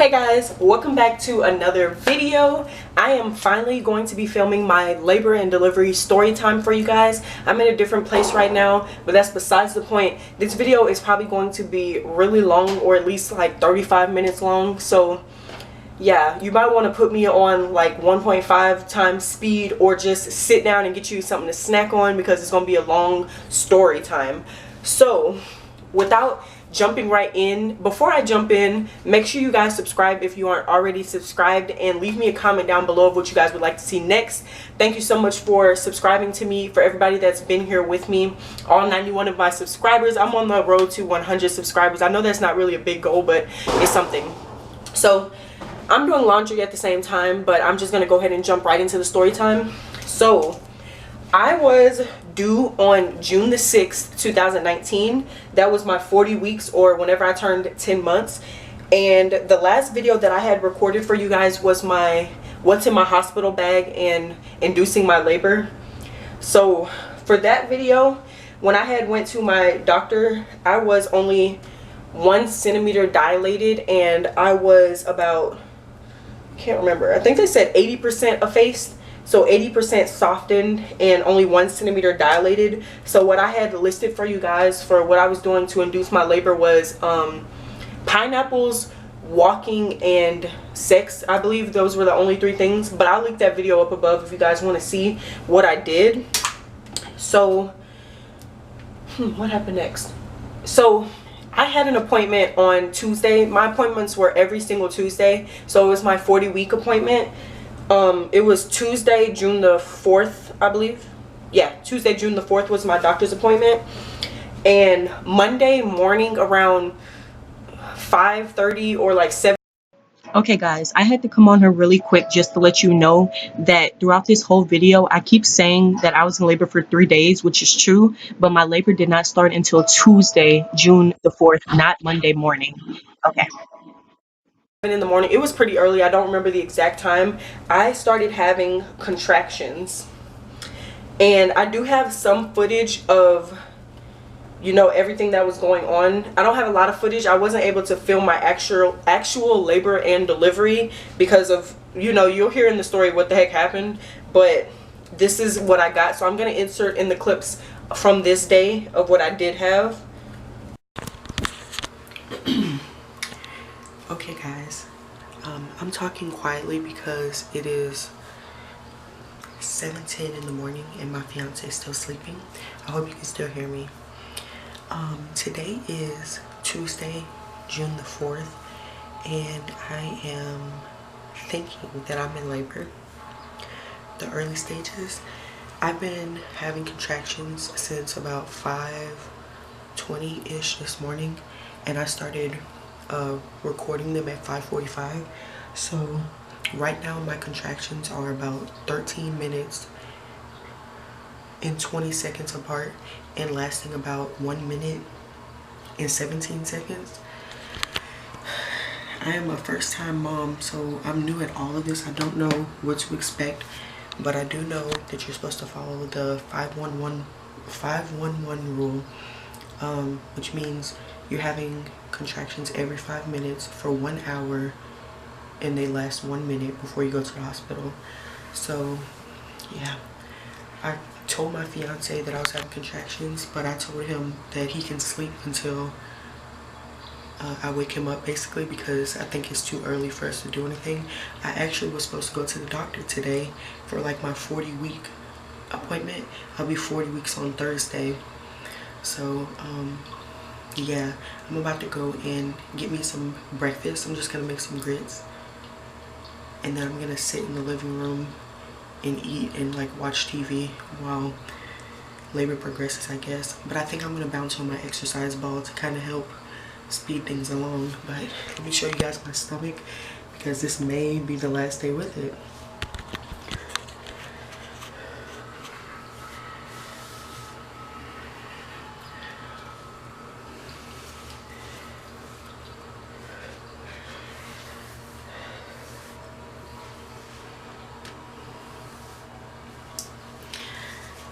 Hey guys, welcome back to another video. I am finally going to be filming my labor and delivery story time for you guys. I'm in a different place right now, but that's besides the point. This video is probably going to be really long, or at least like 35 minutes long. So yeah, you might want to put me on like 1.5 times speed, or just sit down and get you something to snack on, because it's going to be a long story time. So without jumping right in, before I jump in, make sure you guys subscribe if you aren't already subscribed, and leave me a comment down below of what you guys would like to see next. Thank you so much for subscribing to me. For everybody that's been here with me, all 91 of my subscribers. I'm on the road to 100 subscribers. I know that's not really a big goal, but it's something. So I'm doing laundry at the same time, but I'm just gonna go ahead and jump right into the story time. So I was due on June the 6th, 2019. That was my 40 weeks, or whenever I turned 10 months. And the last video that I had recorded for you guys was my what's in my hospital bag and inducing my labor. So for that video, when I had went to my doctor, I was only 1 centimeter dilated, and I was about, I can't remember, I think they said 80% effaced. So 80% softened and only 1 centimeter dilated. So what I had listed for you guys for what I was doing to induce my labor was pineapples, walking, and sex. I believe those were the only 3 things, but I'll link that video up above if you guys want to see what I did. So what happened next? So I had an appointment on Tuesday. My appointments were every single Tuesday, so it was my 40-week appointment. It was Tuesday, June the 4th, I believe. Yeah, Tuesday, June the 4th was my doctor's appointment. And Monday morning around 5:30 or like 7. Okay guys, I had to come on here really quick just to let you know that throughout this whole video, I keep saying that I was in labor for 3 days, which is true, but my labor did not start until Tuesday, June the 4th, not Monday morning. Okay. In the morning, it was pretty early, I don't remember the exact time, I started having contractions. And I do have some footage of, you know, everything that was going on. I don't have a lot of footage. I wasn't able to film my actual labor and delivery because of, you know, you'll hear in the story what the heck happened, but this is what I got. So I'm going to insert in the clips from this day of what I did have. Okay guys, I'm talking quietly because it is 7:10 in the morning and my fiance is still sleeping. I hope you can still hear me. Today is Tuesday, June the 4th, and I am thinking that I'm in labor. The early stages, I've been having contractions since about 5:20-ish this morning, and I started recording them at 5:45. So right now my contractions are about 13 minutes and 20 seconds apart and lasting about 1 minute and 17 seconds. I am a first-time mom, so I'm new at all of this. I don't know what to expect, but I do know that you're supposed to follow the 511 rule, which means you're having contractions every 5 minutes for 1 hour, and they last 1 minute before you go to the hospital. So yeah, I told my fiance that I was having contractions, but I told him that he can sleep until I wake him up, basically, because I think it's too early for us to do anything. I actually was supposed to go to the doctor today for like my 40-week appointment. I'll be 40 weeks on Thursday. So yeah, I'm about to go and get me some breakfast. I'm just gonna make some grits, and then I'm gonna sit in the living room and eat and like watch TV while labor progresses, I guess. But I think I'm gonna bounce on my exercise ball to kind of help speed things along. But let me show you guys my stomach, because this may be the last day with it.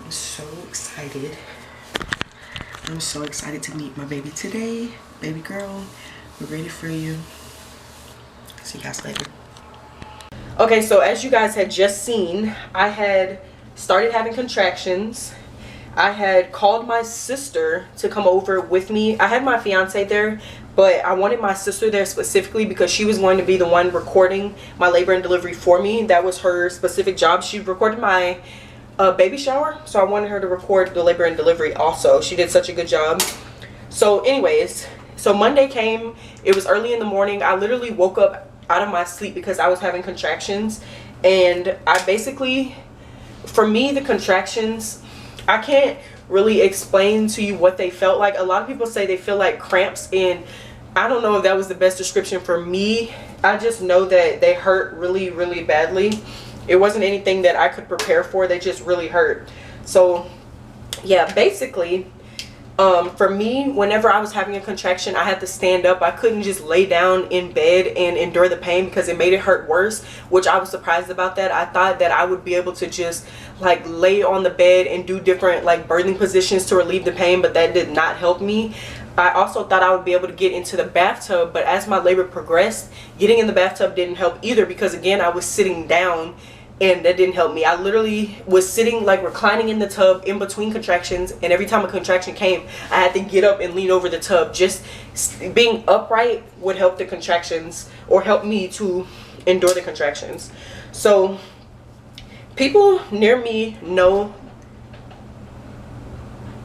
I'm so excited. I'm so excited to meet my baby today. Baby girl, we're ready for you. See you guys later. Okay, so as you guys had just seen, I had started having contractions. I had called my sister to come over with me. I had my fiance there, but I wanted my sister there specifically because she was going to be the one recording my labor and delivery for me. That was her specific job. She recorded my baby shower, so I wanted her to record the labor and delivery also. She did such a good job. So anyways, so Monday came. It was early in the morning. I literally woke up out of my sleep because I was having contractions, and I basically, for me, the contractions, I can't really explain to you what they felt like. A lot of people say they feel like cramps, and I don't know if that was the best description for me. I just know that they hurt really, really badly. It wasn't anything that I could prepare for. They just really hurt. So yeah, basically, for me, whenever I was having a contraction, I had to stand up. I couldn't just lay down in bed and endure the pain because it made it hurt worse, which I was surprised about that. I thought that I would be able to just like lay on the bed and do different like birthing positions to relieve the pain, but that did not help me. I also thought I would be able to get into the bathtub, but as my labor progressed, getting in the bathtub didn't help either because again, I was sitting down, and that didn't help me. I literally was sitting like reclining in the tub in between contractions, and every time a contraction came, I had to get up and lean over the tub. Just being upright would help the contractions, or help me to endure the contractions. So people near me know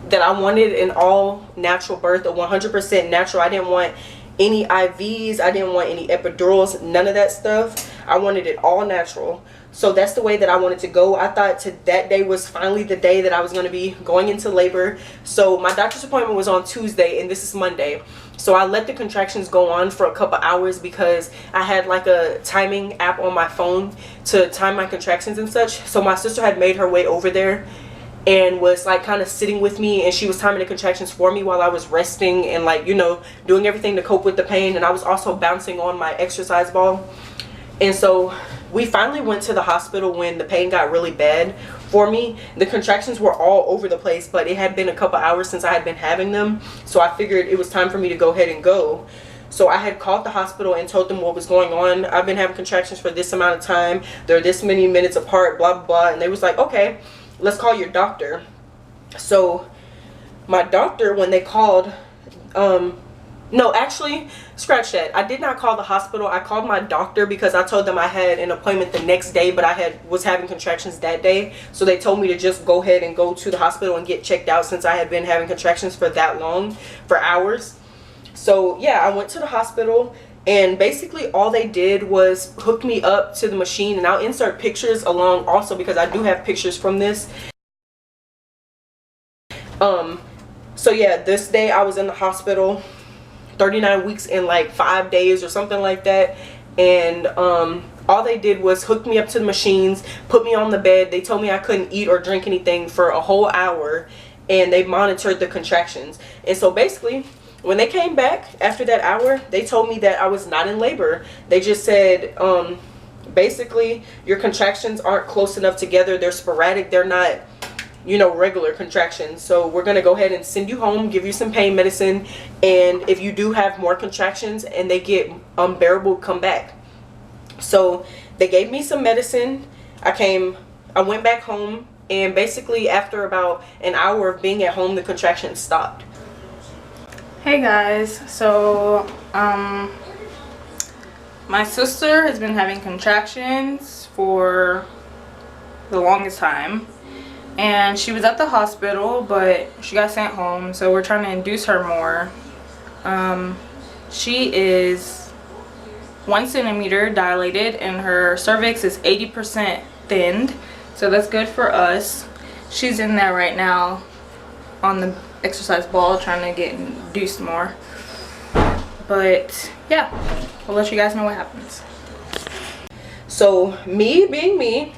that I wanted an all natural birth, a 100% natural. I didn't want any IVs, I didn't want any epidurals, none of that stuff. I wanted it all natural. So that's the way that I wanted to go. I thought that day was finally the day that I was going to be going into labor. So my doctor's appointment was on Tuesday, and this is Monday. So I let the contractions go on for a couple hours because I had like a timing app on my phone to time my contractions and such. So my sister had made her way over there and was like kind of sitting with me, and she was timing the contractions for me while I was resting and like, you know, doing everything to cope with the pain. And I was also bouncing on my exercise ball. And so we finally went to the hospital when the pain got really bad for me. The contractions were all over the place, but it had been a couple hours since I had been having them, so I figured it was time for me to go ahead and go. So I had called the hospital and told them what was going on. I've been having contractions for this amount of time, they're this many minutes apart, blah blah blah. And they was like, okay, let's call your doctor. So my doctor, when they called, no, actually, scratch that. I did not call the hospital. I called my doctor because I told them I had an appointment the next day, but I was having contractions that day. So they told me to just go ahead and go to the hospital and get checked out since I had been having contractions for that long, for hours. So yeah, I went to the hospital, and basically all they did was hook me up to the machine, and I'll insert pictures along also because I do have pictures from this. So yeah, this day I was in the hospital, 39 weeks in like 5 days or something like that. And all they did was hook me up to the machines, put me on the bed. They told me I couldn't eat or drink anything for a whole hour, and they monitored the contractions. And so basically when they came back after that hour, they told me that I was not in labor. They just said basically your contractions aren't close enough together, they're sporadic, they're not, you know, regular contractions. So we're gonna go ahead and send you home, give you some pain medicine, and if you do have more contractions and they get unbearable, come back. So they gave me some medicine. I went back home, and basically after about an hour of being at home, the contractions stopped. Hey guys, so my sister has been having contractions for the longest time, and she was at the hospital, but she got sent home, so we're trying to induce her more. She is 1 centimeter dilated, and her cervix is 80% thinned, so that's good for us. She's in there right now on the exercise ball trying to get induced more. But yeah, we'll let you guys know what happens. So me being me,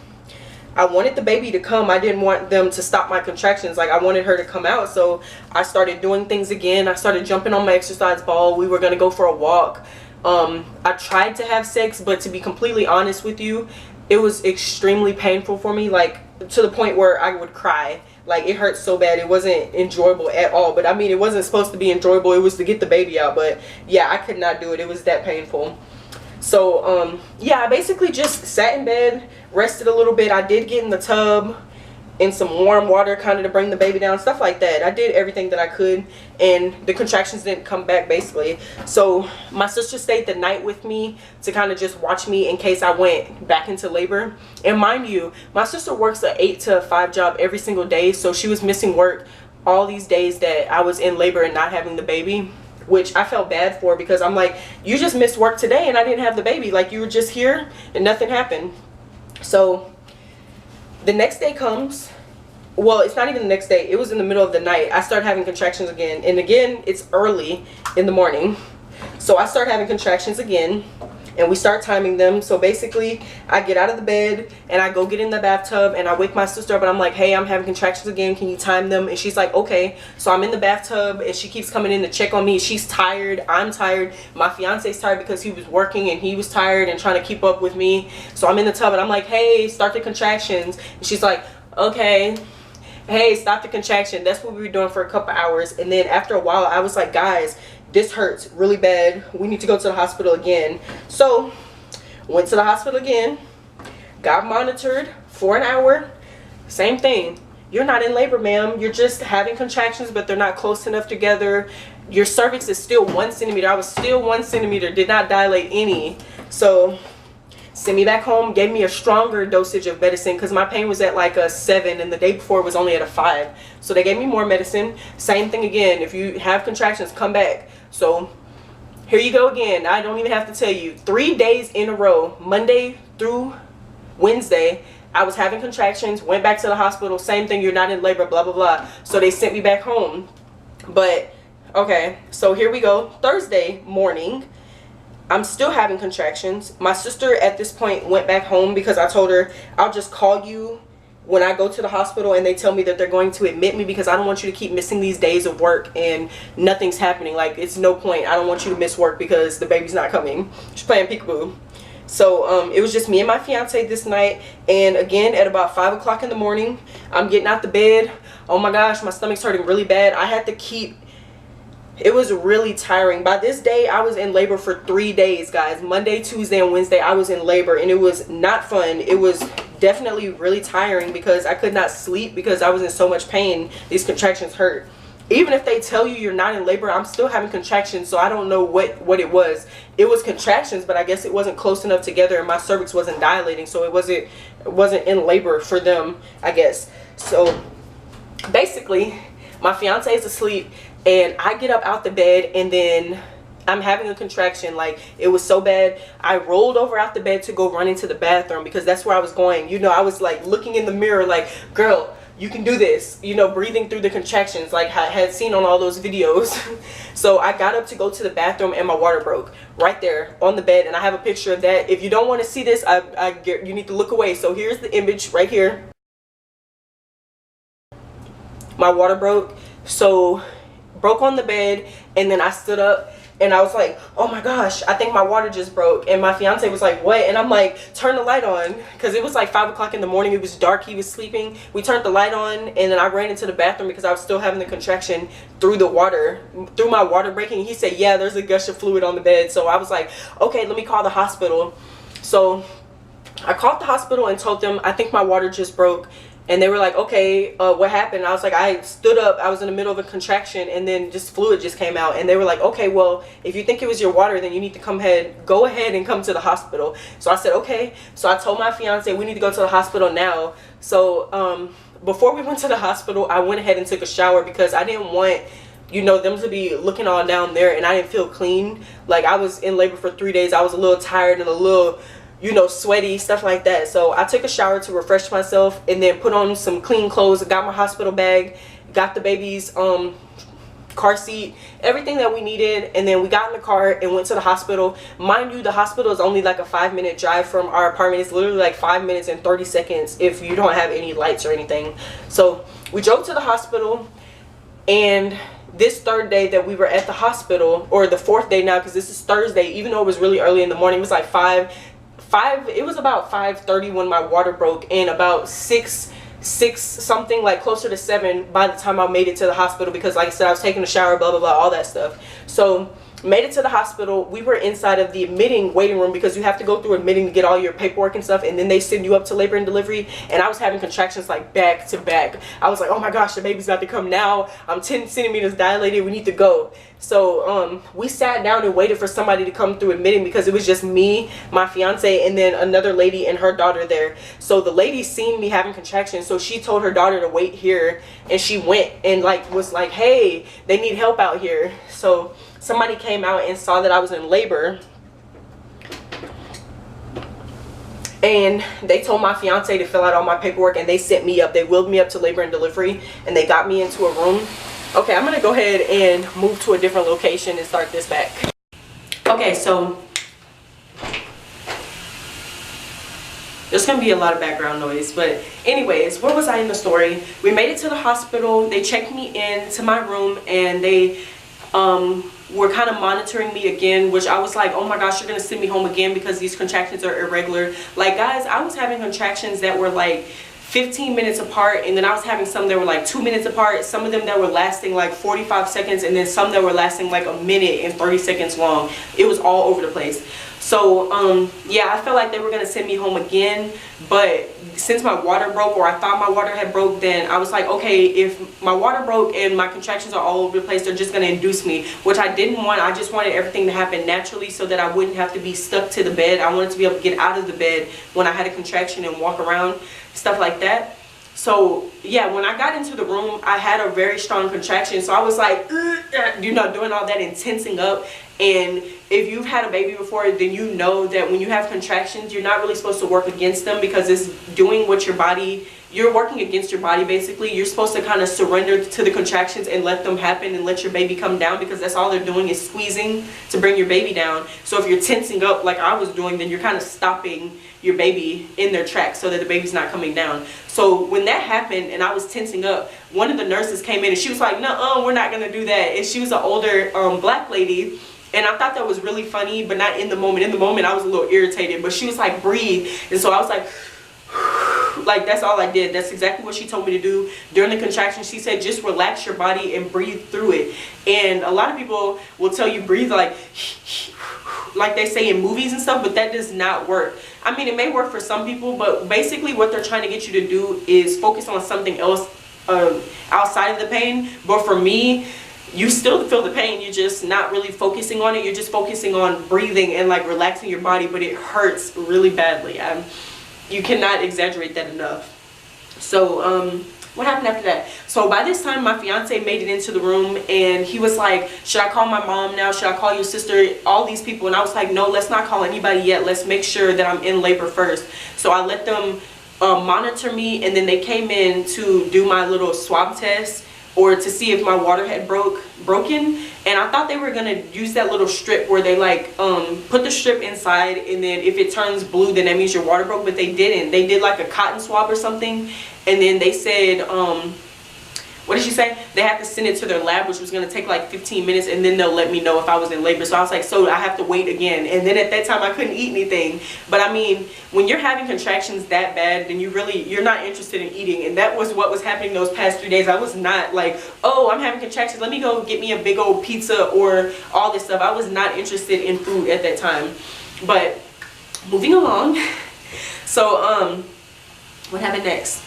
I wanted the baby to come. I didn't want them to stop my contractions. Like, I wanted her to come out. So I started doing things again. I started jumping on my exercise ball. We were going to go for a walk. I tried to have sex, but to be completely honest with you, it was extremely painful for me, like to the point where I would cry. Like, it hurt so bad. It wasn't enjoyable at all. But I mean, it wasn't supposed to be enjoyable. It was to get the baby out. But yeah, I could not do it. It was that painful. So yeah, I basically just sat in bed, rested a little bit. I did get in the tub in some warm water kind of to bring the baby down, stuff like that. I did everything that I could, and the contractions didn't come back basically. So my sister stayed the night with me to kind of just watch me in case I went back into labor. And mind you, my sister works an 8 to 5 job every single day, so she was missing work all these days that I was in labor and not having the baby, which I felt bad for, because I'm like, you just missed work today and I didn't have the baby. Like, you were just here and nothing happened. So the next day comes. Well, it's not even the next day. It was in the middle of the night. I started having contractions again. And again, it's early in the morning. So I start having contractions again. And we start timing them. So basically, I get out of the bed and I go get in the bathtub and I wake my sister up and I'm like, hey, I'm having contractions again. Can you time them? And she's like, okay. So I'm in the bathtub and she keeps coming in to check on me. She's tired. I'm tired. My fiance's tired because he was working and he was tired and trying to keep up with me. So I'm in the tub and I'm like, hey, start the contractions. And she's like, okay. Hey, stop the contraction. That's what we were doing for a couple hours. And then after a while, I was like, guys, this hurts really bad. We need to go to the hospital again. So went to the hospital again, got monitored for an hour. Same thing. You're not in labor, ma'am. You're just having contractions, but they're not close enough together. Your cervix is still 1 centimeter. I was still 1 centimeter, did not dilate any. So sent me back home, gave me a stronger dosage of medicine because my pain was at like a 7 and the day before was only at a 5. So they gave me more medicine. Same thing again. If you have contractions, come back. So here you go again. I don't even have to tell you. 3 days in a row, Monday through Wednesday, I was having contractions, went back to the hospital. Same thing, you're not in labor, blah, blah, blah. So they sent me back home. But, okay, so here we go. Thursday morning, I'm still having contractions. My sister at this point went back home because I told her, I'll just call you when I go to the hospital and they tell me that they're going to admit me, because I don't want you to keep missing these days of work and nothing's happening. Like, it's no point. I don't want you to miss work because the baby's not coming. She's playing peekaboo. So it was just me and my fiance this night. And again, at about 5 o'clock in the morning, I'm getting out the bed. Oh my gosh, my stomach's hurting really bad. I had to keep, it was really tiring. By this day, I was in labor for 3 days, guys. Monday, Tuesday, and Wednesday, I was in labor, and it was not fun. It was definitely really tiring because I could not sleep because I was in so much pain. These contractions hurt. Even if they tell you you're not in labor, I'm still having contractions, so I don't know what it was. It was contractions, but I guess it wasn't close enough together and my cervix wasn't dilating, so it wasn't in labor for them, I guess. So basically, my fiance is asleep and I get up out the bed and then I'm having a contraction. Like, it was so bad, I rolled over out the bed to go run into the bathroom because that's where I was going. You know, I was like looking in the mirror like, girl, you can do this, you know, breathing through the contractions like I had seen on all those videos. So I got up to go to the bathroom and my water broke right there on the bed, and I have a picture of that. If you don't want to see this, you need to look away. So here's the image right here. My water broke. So broke on the bed, and then I stood up and I was like, oh my gosh, I think my water just broke. And my fiance was like, what? And I'm like, turn the light on, because it was like 5 o'clock in the morning. It was dark. He was sleeping. We turned the light on, and then I ran into the bathroom because I was still having the contraction through the water, through my water breaking. He said, yeah, there's a gush of fluid on the bed. So I was like, okay, let me call the hospital. So I called the hospital and told them, I think my water just broke. And they were like, okay, what happened? And I was like, I stood up, I was in the middle of a contraction, and then just fluid just came out. And they were like, okay, well, if you think it was your water, then you need to go ahead and come to the hospital. So I said, okay. So I told my fiance, we need to go to the hospital now. So before we went to the hospital, I went ahead and took a shower because I didn't want, you know, them to be looking all down there, and I didn't feel clean. Like, I was in labor for 3 days. I was a little tired and a little, you know, sweaty, stuff like that. So I took a shower to refresh myself and then put on some clean clothes, got my hospital bag, got the baby's car seat, everything that we needed, and then we got in the car and went to the hospital. Mind you, the hospital is only like a 5-minute drive from our apartment. It's literally like 5 minutes and 30 seconds if you don't have any lights or anything. So we drove to the hospital, and this third day that we were at the hospital, or the fourth day now because this is Thursday, even though it was really early in the morning, it was like it was about 5:30 when my water broke, and about 6 something, like closer to 7 by the time I made it to the hospital, because like I said, I was taking a shower, blah blah blah, all that stuff. So Made it to the hospital. We were inside of the admitting waiting room because you have to go through admitting to get all your paperwork and stuff, and then they send you up to labor and delivery. And I was having contractions like back to back. I was like, oh my gosh, the baby's about to come now. I'm 10 centimeters dilated. We need to go. So we sat down and waited for somebody to come through admitting because it was just me, my fiance, and then another lady and her daughter there. So the lady seen me having contractions, so she told her daughter to wait here, and she went and like was like, hey, they need help out here. So somebody came out and saw that I was in labor, and they told my fiance to fill out all my paperwork, and they sent me up. They wheeled me up to labor and delivery, and they got me into a room. Okay, I'm gonna go ahead and move to a different location and start this back. Okay, so there's gonna be a lot of background noise, but anyways, where was I in the story? We made it to the hospital. They checked me into my room, and they were kind of monitoring me again, which I was like, oh my gosh, you're gonna send me home again because these contractions are irregular. Like, guys, I was having contractions that were like 15 minutes apart, and then I was having some that were like 2 minutes apart, some of them that were lasting like 45 seconds, and then some that were lasting like a minute and 30 seconds long. It was all over the place. So yeah, I felt like they were gonna send me home again, but since my water broke, or I thought my water had broke, then I was like, okay, if my water broke and my contractions are all over the place, they're just gonna induce me, which I didn't want. I just wanted everything to happen naturally so that I wouldn't have to be stuck to the bed. I wanted to be able to get out of the bed when I had a contraction and walk around, stuff like that. So yeah, when I got into the room, I had a very strong contraction, so I was like, you know, doing all that and tensing up. And if you've had a baby before, then you know that when you have contractions, you're not really supposed to work against them, because it's doing what your body, you're working against your body basically. You're supposed to kind of surrender to the contractions and let them happen and let your baby come down, because that's all they're doing is squeezing to bring your baby down. So if you're tensing up like I was doing, then you're kind of stopping your baby in their tracks so that the baby's not coming down. So when that happened and I was tensing up, one of the nurses came in and she was like, no, we're not gonna do that. And she was an older black lady. And I thought that was really funny, but not in the moment. In the moment, I was a little irritated. But she was like, breathe. And so I was like, that's all I did. That's exactly what she told me to do during the contraction. She said, just relax your body and breathe through it. And a lot of people will tell you breathe like they say in movies and stuff, but that does not work. I mean, it may work for some people, but basically what they're trying to get you to do is focus on something else outside of the pain. But for me, you still feel the pain, you're just not really focusing on it. You're just focusing on breathing and like relaxing your body, but it hurts really badly. You cannot exaggerate that enough. So what happened after that? So by this time, my fiance made it into the room, and he was like, should I call my mom now? Should I call your sister? All these people. And I was like, no, let's not call anybody yet. Let's make sure that I'm in labor first. So I let them monitor me, and then they came in to do my little swab test, or to see if my water had broken. And I thought they were gonna use that little strip where they like put the strip inside, and then if it turns blue, then that means your water broke. But they didn't. They did like a cotton swab or something, and then they said what did she say? They had to send it to their lab, which was gonna take like 15 minutes, and then they'll let me know if I was in labor. So I was like, so I have to wait again. And then at that time I couldn't eat anything. But I mean, when you're having contractions that bad, then you're not interested in eating. And that was what was happening those past 3 days. I was not like, oh, I'm having contractions, let me go get me a big old pizza or all this stuff. I was not interested in food at that time. But moving along. So what happened next?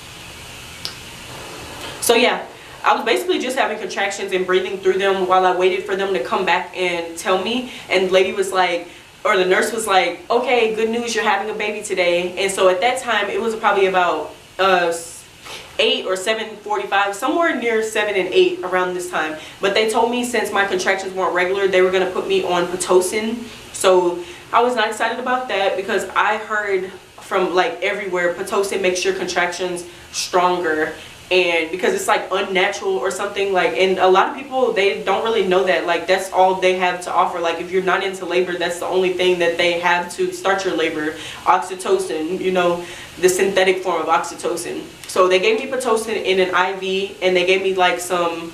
So yeah, I was basically just having contractions and breathing through them while I waited for them to come back and tell me. And the lady was like, or the nurse was like, okay, good news, you're having a baby today. And so at that time, it was probably about 8 or 7:45, somewhere near 7 and 8 around this time. But they told me since my contractions weren't regular, they were gonna put me on Pitocin. So I was not excited about that, because I heard from like everywhere, Pitocin makes your contractions stronger. And because it's like unnatural or something, like, and a lot of people, they don't really know that, like, that's all they have to offer. Like, if you're not into labor, that's the only thing that they have to start your labor. Oxytocin, you know, the synthetic form of oxytocin. So they gave me Pitocin in an IV, and they gave me like some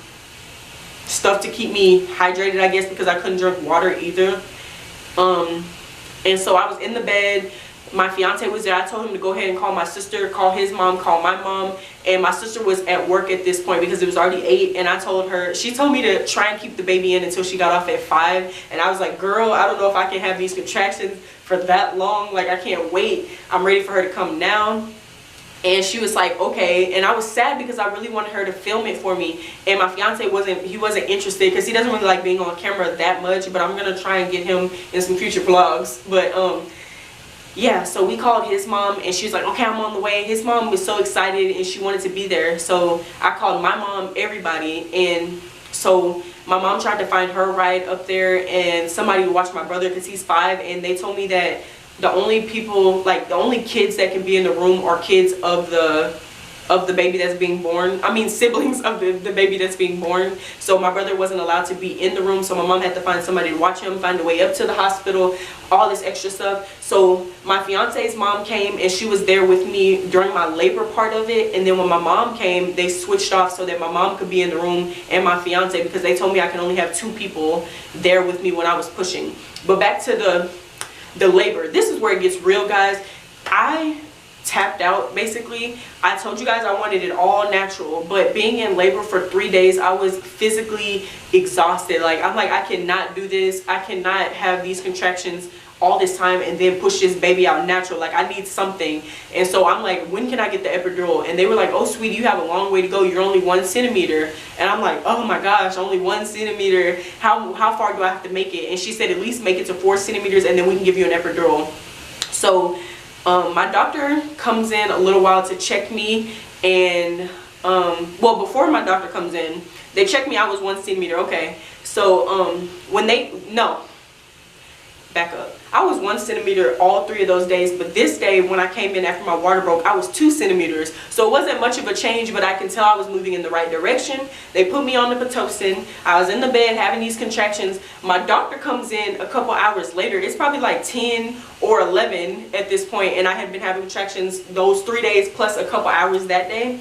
stuff to keep me hydrated, I guess, because I couldn't drink water either. And so I was in the bed, My fiance was there. I told him to go ahead and call my sister, call his mom, call my mom. And my sister was at work at this point because it was already 8. And I told her, she told me to try and keep the baby in until she got off at 5. And I was like, girl, I don't know if I can have these contractions for that long. Like, I can't wait. I'm ready for her to come now. And she was like, okay. And I was sad because I really wanted her to film it for me. And my fiance wasn't interested because he doesn't really like being on camera that much. But I'm gonna try and get him in some future vlogs. But yeah, so we called his mom and she was like, okay, I'm on the way. His mom was so excited and she wanted to be there. So I called my mom, everybody. And so my mom tried to find her ride up there and somebody to watch my brother because he's 5. And they told me that the only people, like the only kids that can be in the room are kids of the baby that's being born. I mean siblings of the baby that's being born. So my brother wasn't allowed to be in the room, so my mom had to find somebody to watch him, find a way up to the hospital, all this extra stuff. So my fiance's mom came and she was there with me during my labor part of it. And then when my mom came, they switched off so that my mom could be in the room and my fiance, because they told me I can only have 2 people there with me when I was pushing. But back to the labor. This is where it gets real, guys. I tapped out basically. I told you guys I wanted it all natural, but being in labor for 3 days, I was physically exhausted. Like, I'm like, I cannot do this. I cannot have these contractions all this time and then push this baby out natural. Like, I need something. And so I'm like, when can I get the epidural? And they were like, oh sweetie, you have a long way to go, you're only 1 centimeter. And I'm like, oh my gosh, only 1 centimeter. How far do I have to make it? And she said, at least make it to 4 centimeters and then we can give you an epidural. So my doctor comes in a little while to check me. And well, before my doctor comes in, they checked me. I was 1 centimeter. Okay, so when they back up, I was 1 centimeter all 3 of those days, but this day when I came in after my water broke, I was 2 centimeters. So it wasn't much of a change, but I can tell I was moving in the right direction. They put me on the Pitocin. I was in the bed having these contractions. My doctor comes in a couple hours later. It's probably like 10 or 11 at this point, and I had been having contractions those 3 days plus a couple hours that day,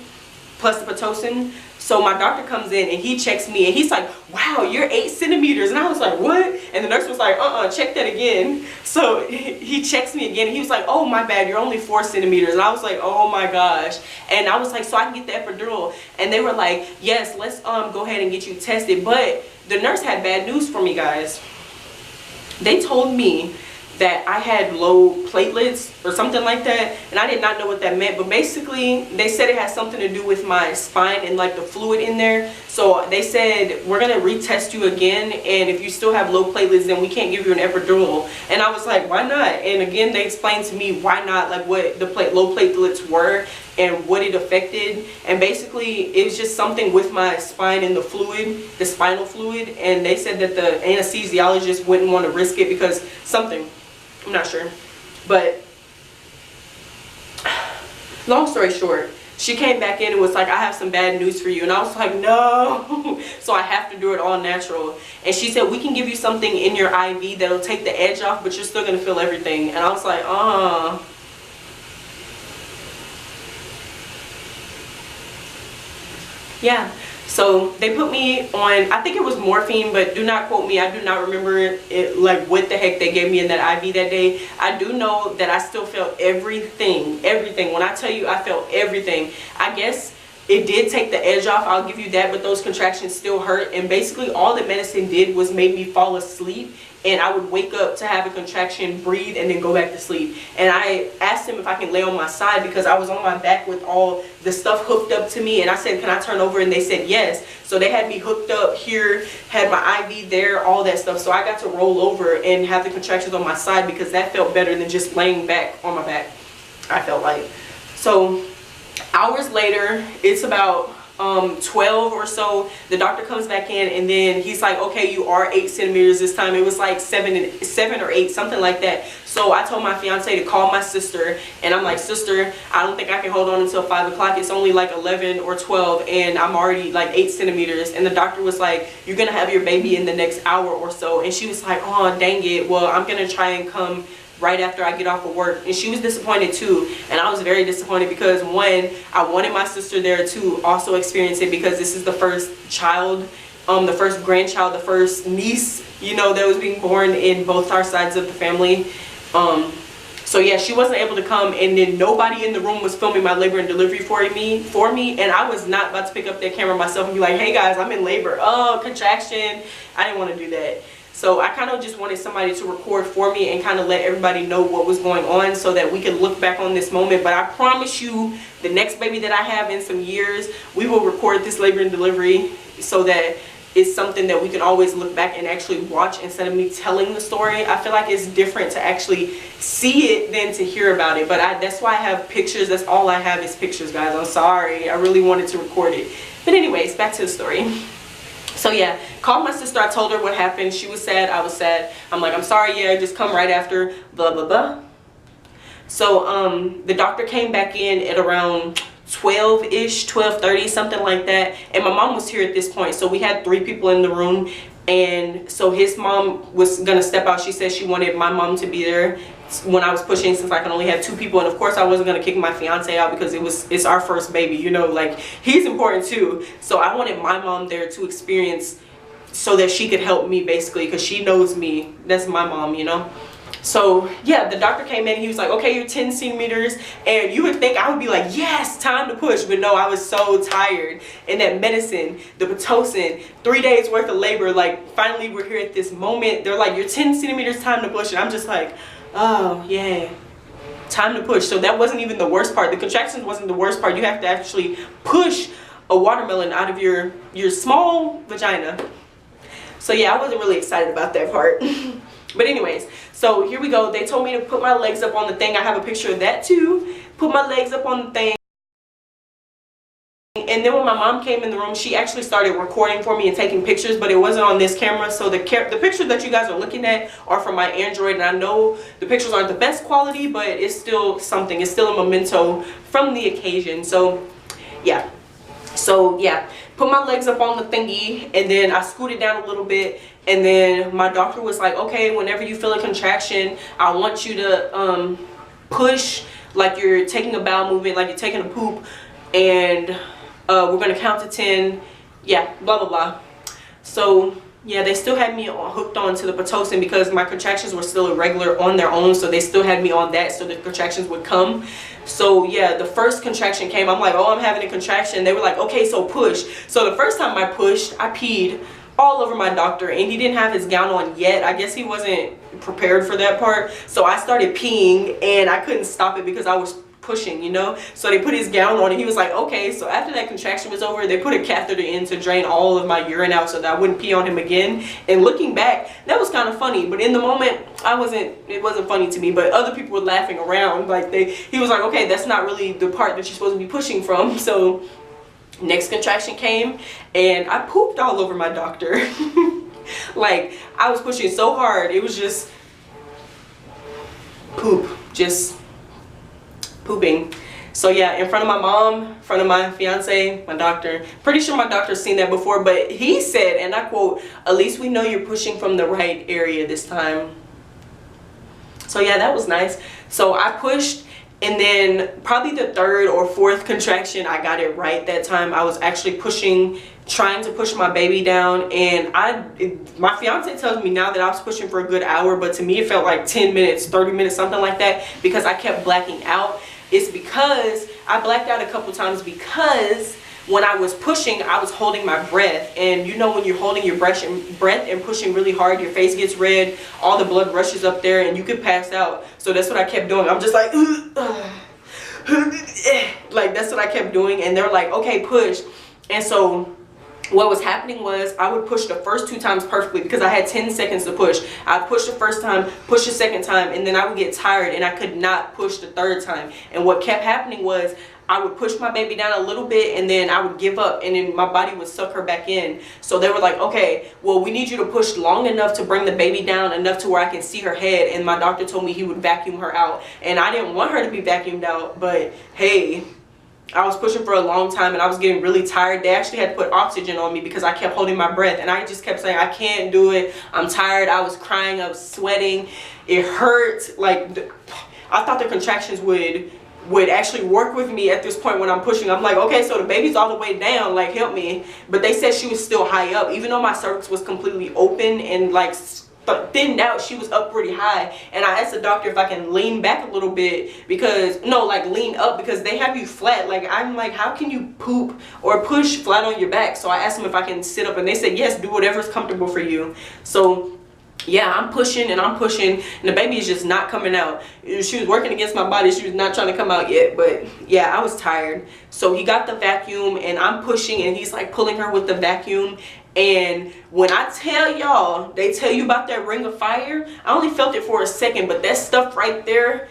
plus the Pitocin. So my doctor comes in and he checks me and he's like, wow, you're 8 centimeters. And I was like, what? And the nurse was like, check that again. So he checks me again and he was like, oh my bad, you're only 4 centimeters. And I was like, oh my gosh. And I was like, so I can get the epidural? And they were like, yes, let's go ahead and get you tested. But the nurse had bad news for me, guys. They told me that I had low platelets or something like that, and I did not know what that meant. But basically they said it has something to do with my spine and like the fluid in there. So they said, we're gonna retest you again, and if you still have low platelets, then we can't give you an epidural. And I was like, why not? And again, they explained to me why not, like what the low platelets were and what it affected. And basically it was just something with my spine and the fluid, the spinal fluid. And they said that the anesthesiologist wouldn't want to risk it because something, I'm not sure. But long story short, she came back in and was like, I have some bad news for you. And I was like, no. So I have to do it all natural. And she said, we can give you something in your IV that'll take the edge off, but you're still going to feel everything. And I was like, yeah. So they put me on, I think it was morphine, but do not quote me. I do not remember it, like what the heck they gave me in that IV that day. I do know that I still felt everything. When I tell you I felt everything, I guess it did take the edge off, I'll give you that, but those contractions still hurt. And basically all the medicine did was make me fall asleep. And I would wake up to have a contraction, breathe, and then go back to sleep. And I asked him if I can lay on my side because I was on my back with all the stuff hooked up to me. And I said, can I turn over? And they said yes. So they had me hooked up here, had my IV there, all that stuff. So I got to roll over and have the contractions on my side because that felt better than just laying back on my back, I felt like. So hours later, it's about 12 or so, the doctor comes back in and then he's like, okay, you are 8 centimeters this time. It was like 7 or 8, something like that. So I told my fiance to call my sister, and I'm like, sister, I don't think I can hold on until 5 o'clock. It's only like 11 or 12 and I'm already like 8 centimeters. And the doctor was like, you're gonna have your baby in the next hour or so. And she was like, oh dang it, well I'm gonna try and come right after I get off of work. And she was disappointed too, and I was very disappointed because one, I wanted my sister there to also experience it because this is the first child, the first grandchild, the first niece, you know, that was being born in both our sides of the family. So yeah, she wasn't able to come, and then nobody in the room was filming my labor and delivery for me, and I was not about to pick up that camera myself and be like, hey guys, I'm in labor, oh, contraction. I didn't want to do that. So I kind of just wanted somebody to record for me and kind of let everybody know what was going on so that we could look back on this moment. But I promise you, the next baby that I have in some years, we will record this labor and delivery so that it's something that we can always look back and actually watch instead of me telling the story. I feel like it's different to actually see it than to hear about it. But that's why I have pictures. That's all I have is pictures, guys. I'm sorry. I really wanted to record it. But anyways, back to the story. So yeah, called my sister. I told her what happened. She was sad. I was sad. I'm like, I'm sorry. Yeah, just come right after. Blah, blah, blah. So the doctor came back in at around 12-ish, 12:30, something like that. And my mom was here at this point. So we had 3 people in the room. And so his mom was going to step out. She said she wanted my mom to be there when I was pushing, since I can only have 2 people. And of course I wasn't going to kick my fiance out because it's our first baby, you know, like he's important too. So I wanted my mom there to experience so that she could help me basically, because she knows me. That's my mom, you know. So yeah, the doctor came in and he was like, okay, you're 10 centimeters. And you would think I would be like, yes, time to push. But no, I was so tired. And that medicine, the Pitocin, 3 days worth of labor, like finally we're here at this moment. They're like, you're 10 centimeters, time to push. And I'm just like, oh yeah, time to push. So that wasn't even the worst part. The contractions wasn't the worst part. You have to actually push a watermelon out of your small vagina. So yeah, I wasn't really excited about that part. But anyways, so here we go. They told me to put my legs up on the thing. I have a picture of that too. Put my legs up on the thing. And then when my mom came in the room, she actually started recording for me and taking pictures, but it wasn't on this camera. So the pictures that you guys are looking at are from my Android. And I know the pictures aren't the best quality, but it's still something. It's still a memento from the occasion. So yeah. So yeah, put my legs up on the thingy, and then I scooted down a little bit, and then my doctor was like, okay, whenever you feel a contraction, I want you to push like you're taking a bowel movement, like you're taking a poop, and we're gonna count to 10. Yeah, blah blah blah. So yeah, they still had me hooked on to the Pitocin because my contractions were still irregular on their own, so they still had me on that so the contractions would come. So yeah, the first contraction came. I'm like, oh, I'm having a contraction. They were like, okay, so push. So the first time I pushed, I peed all over my doctor, and he didn't have his gown on yet. I guess he wasn't prepared for that part. So I started peeing, and I couldn't stop it because I was pushing, you know. So they put his gown on, and he was like, okay. So after that contraction was over, they put a catheter in to drain all of my urine out so that I wouldn't pee on him again. And looking back, that was kind of funny, but in the moment it wasn't funny to me. But other people were laughing around, like he was like, okay, that's not really the part that you're supposed to be pushing from. So next contraction came, and I pooped all over my doctor. Like I was pushing so hard, it was just poop, just pooping. So yeah, in front of my mom, in front of my fiance, my doctor. Pretty sure my doctor's seen that before, but he said, and I quote, at least we know you're pushing from the right area this time. So yeah, that was nice. So I pushed, and then probably the 3rd or 4th contraction, I got it right that time. I was actually pushing, trying to push my baby down, and my fiance tells me now that I was pushing for a good hour, but to me it felt like 10 minutes, 30 minutes, something like that, because I kept blacking out. It's because I blacked out a couple times because when I was pushing, I was holding my breath, and you know when you're holding your breath and pushing really hard, your face gets red, all the blood rushes up there, and you could pass out. So that's what I kept doing. I'm just like, like that's what I kept doing, and they're like, okay, push. And so what was happening was I would push the first 2 times perfectly because I had 10 seconds to push. I'd push the first time, push the second time, and then I would get tired and I could not push the 3rd time. And what kept happening was I would push my baby down a little bit, and then I would give up, and then my body would suck her back in. So they were like, okay, well, we need you to push long enough to bring the baby down enough to where I can see her head. And my doctor told me he would vacuum her out, and I didn't want her to be vacuumed out, but hey, I was pushing for a long time and I was getting really tired. They actually had to put oxygen on me because I kept holding my breath, and I just kept saying, I can't do it, I'm tired. I was crying, I was sweating, it hurt. Like I thought the contractions would actually work with me at this point when I'm pushing. I'm like, okay, so the baby's all the way down, like help me. But they said she was still high up, even though my cervix was completely open and like thinned out, she was up pretty high. And I asked the doctor if I can lean back a little bit, because no, like lean up, because they have you flat. Like I'm like, how can you poop or push flat on your back? So I asked them if I can sit up, and they said yes, do whatever's comfortable for you. So yeah, I'm pushing and I'm pushing, and the baby is just not coming out. She was working against my body. She was not trying to come out yet, but yeah, I was tired. So he got the vacuum, and I'm pushing, and he's like pulling her with the vacuum. And when I tell y'all, they tell you about that ring of fire, I only felt it for a second, but that stuff right there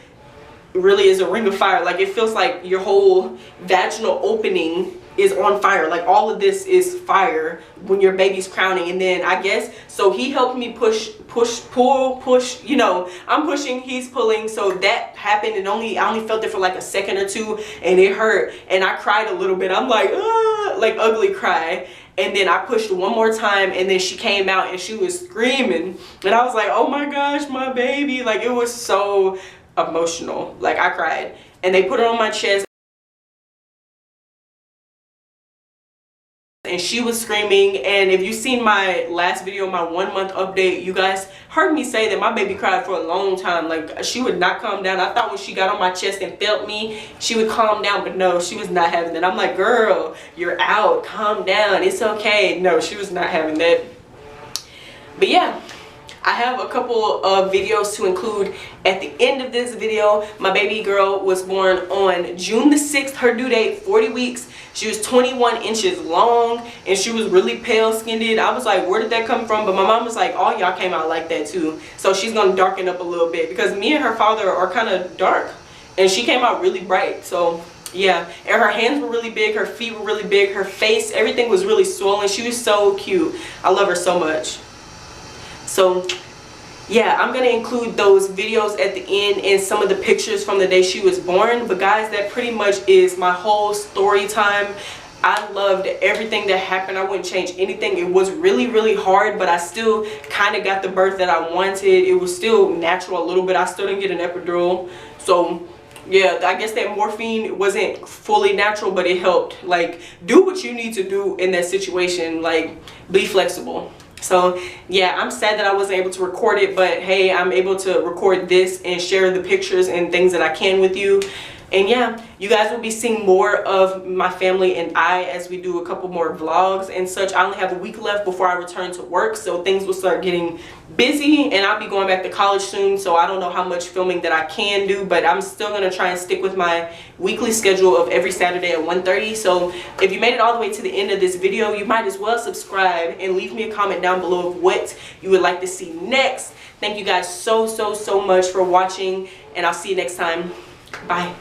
really is a ring of fire. Like, it feels like your whole vaginal opening is on fire. Like, all of this is fire when your baby's crowning. And then I guess, so he helped me push, pull, you know, I'm pushing, he's pulling. So that happened, and I only felt it for like a second or two, and it hurt, and I cried a little bit. I'm like, like ugly cry. And then I pushed one more time, and then she came out and she was screaming, and I was like, oh my gosh, my baby. Like, it was so emotional. Like, I cried. And they put her on my chest, and she was screaming. And if you've seen my last video, my 1 month update, you guys heard me say that my baby cried for a long time. Like, she would not calm down. I thought when she got on my chest and felt me, she would calm down, but no, she was not having that. I'm like, girl, you're out, calm down, it's okay. No, she was not having that. But yeah, I have a couple of videos to include at the end of this video. My baby girl was born on June the 6th, her due date, 40 weeks. She was 21 inches long, and she was really pale skinned. I was like, where did that come from? But my mom was like, all y'all came out like that too. So she's gonna darken up a little bit, because me and her father are kind of dark, and she came out really bright. So yeah, and her hands were really big, her feet were really big, her face, everything was really swollen. She was so cute. I love her so much. So yeah, I'm going to include those videos at the end and some of the pictures from the day she was born. But guys, that pretty much is my whole story time. I loved everything that happened. I wouldn't change anything. It was really, really hard, but I still kind of got the birth that I wanted. It was still natural a little bit. I still didn't get an epidural. So yeah, I guess that morphine wasn't fully natural, but it helped. Like, do what you need to do in that situation. Like, be flexible. So yeah, I'm sad that I wasn't able to record it, but hey, I'm able to record this and share the pictures and things that I can with you. And yeah, you guys will be seeing more of my family and I as we do a couple more vlogs and such. I only have a week left before I return to work, so things will start getting busy, and I'll be going back to college soon, so I don't know how much filming that I can do, but I'm still going to try and stick with my weekly schedule of every Saturday at 1:30. So if you made it all the way to the end of this video, you might as well subscribe and leave me a comment down below of what you would like to see next. Thank you guys so much for watching, and I'll see you next time. Bye.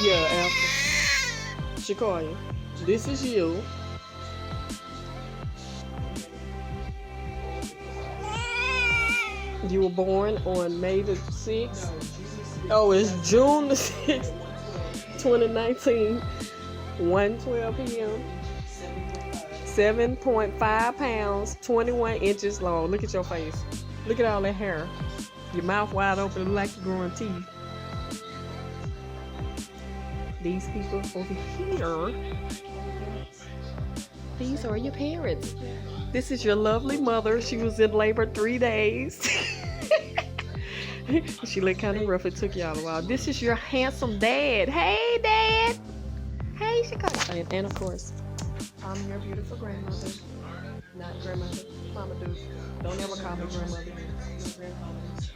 Yeah, after. Shakoya, this is you. You were born on May the 6th. Oh, it's June the 6th, 2019, 1:12 p.m. 7.5 pounds, 21 inches long. Look at your face. Look at all that hair. Your mouth wide open, look like you're growing teeth. These people over here, these are your parents. This is your lovely mother. She was in labor 3 days. She looked kind of rough. It took y'all a while. This is your handsome dad. Hey, Dad. Hey, Chicago. And of course, I'm your beautiful grandmother. Not grandmother. Mama Duke. Don't ever call me grandmother.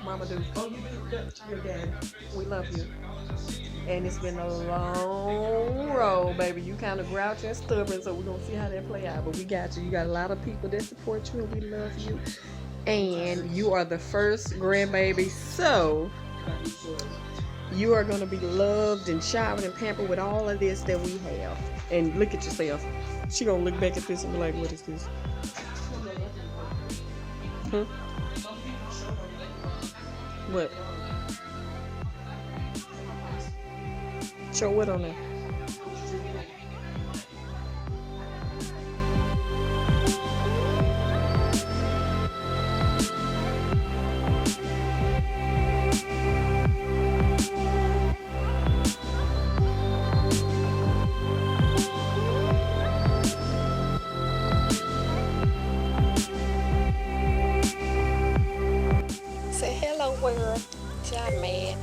Mama Duke. Oh, you do? Your dad. We love you. And it's been a long road, baby. You kind of grouchy and stubborn, so we're going to see how that play out. But we got you. You got a lot of people that support you, and we love you. And you are the first grandbaby, so you are going to be loved and showered and pampered with all of this that we have. And look at yourself. She going to look back at this and be like, what is this? Huh? What? Show what on there? Say hello, world. Y'all mad.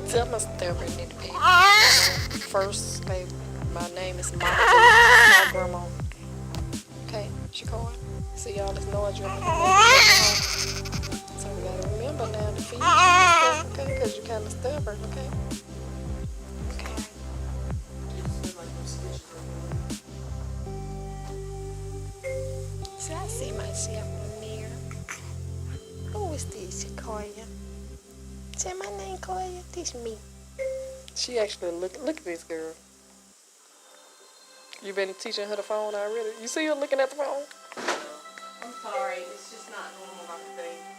Tell my stubborn little baby. First, baby, my name is Mama, my grandma. Okay, she called. See y'all this noise you're so we gotta remember now to feed you, okay? Because you're kind of stubborn, okay? Okay. See, I see myself in the mirror. Who is this, Koya? Say my name, Koya. This me. She actually look at this girl. You been teaching her the phone already? You see her looking at the phone? I'm sorry, it's just not normal about the thing.